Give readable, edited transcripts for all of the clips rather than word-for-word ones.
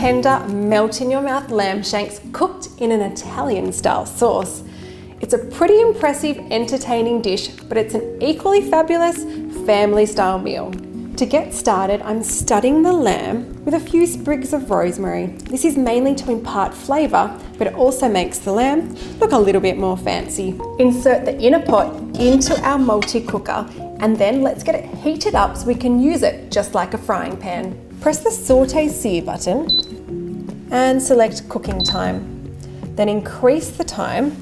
tender, melt-in-your-mouth lamb shanks cooked in an Italian-style sauce. It's a pretty impressive, entertaining dish, but it's an equally fabulous family-style meal. To get started, I'm studding the lamb with a few sprigs of rosemary. This is mainly to impart flavour, but it also makes the lamb look a little bit more fancy. Insert the inner pot into our multi-cooker, and then let's get it heated up so we can use it just like a frying pan. Press the saute sear button and select cooking time. Then increase the time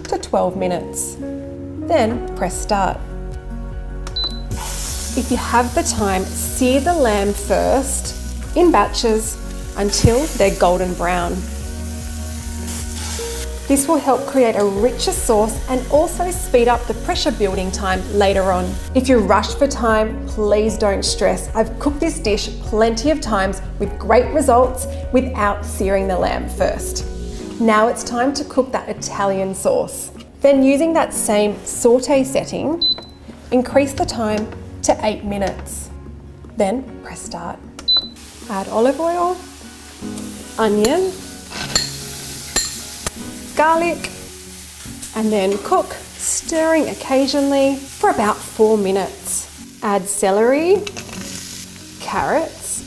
to 12 minutes. Then press start. If you have the time, sear the lamb first in batches until they're golden brown. This will help create a richer sauce and also speed up the pressure building time later on. If you're rushed for time, please don't stress. I've cooked this dish plenty of times with great results without searing the lamb first. Now it's time to cook that Italian sauce. Then using that same saute setting, increase the time to 8 minutes. Then press start. Add olive oil, onion, garlic, and then cook, stirring occasionally for about 4 minutes. Add celery, carrots,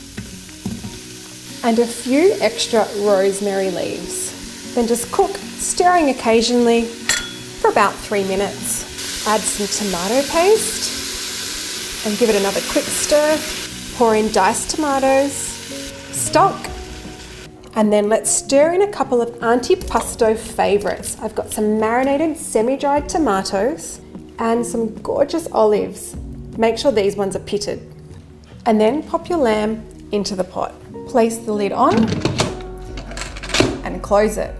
and a few extra rosemary leaves. Then just cook, stirring occasionally for about 3 minutes. Add some tomato paste and give it another quick stir. Pour in diced tomatoes, stock, and then let's stir in a couple of antipasto favourites. I've got some marinated semi-dried tomatoes and some gorgeous olives. Make sure these ones are pitted. And then pop your lamb into the pot. Place the lid on and close it.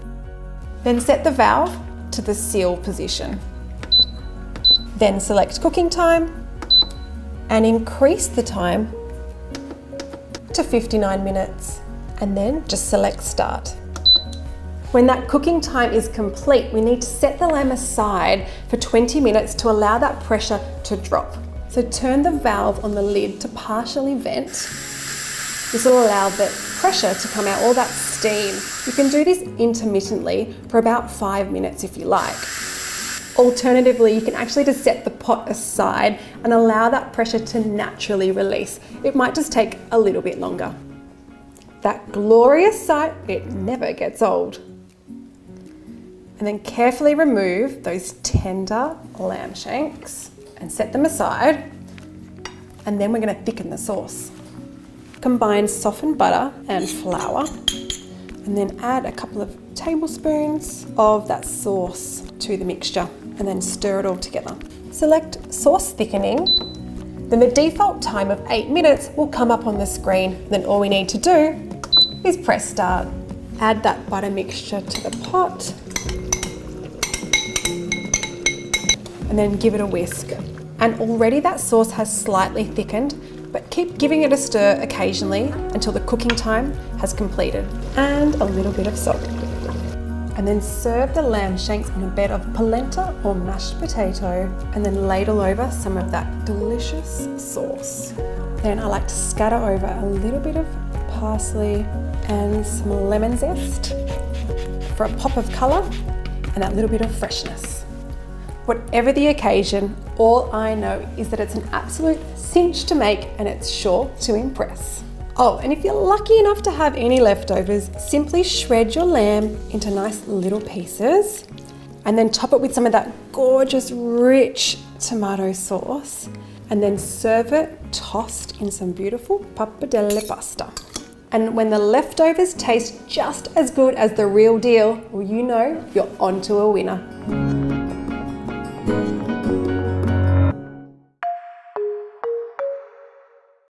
Then set the valve to the seal position. Then select cooking time and increase the time to 59 minutes. And then just select start. When that cooking time is complete, we need to set the lamb aside for 20 minutes to allow that pressure to drop. So turn the valve on the lid to partially vent. This will allow the pressure to come out, all that steam. You can do this intermittently for about 5 minutes if you like. Alternatively, you can actually just set the pot aside and allow that pressure to naturally release. It might just take a little bit longer. That glorious sight, it never gets old. And then carefully remove those tender lamb shanks and set them aside. And then we're going to thicken the sauce. Combine softened butter and flour, and then add a couple of tablespoons of that sauce to the mixture, and then stir it all together. Select sauce thickening. Then the default time of 8 minutes will come up on the screen. Then all we need to do is press start. Add that butter mixture to the pot and then give it a whisk. And already that sauce has slightly thickened, but keep giving it a stir occasionally until the cooking time has completed. And a little bit of salt. And then serve the lamb shanks on a bed of polenta or mashed potato, and then ladle over some of that delicious sauce. Then I like to scatter over a little bit of parsley and some lemon zest for a pop of colour and that little bit of freshness. Whatever the occasion, all I know is that it's an absolute cinch to make and it's sure to impress. Oh, and if you're lucky enough to have any leftovers, simply shred your lamb into nice little pieces and then top it with some of that gorgeous, rich tomato sauce, and then serve it tossed in some beautiful pappardelle pasta. And when the leftovers taste just as good as the real deal, well, you know you're onto a winner.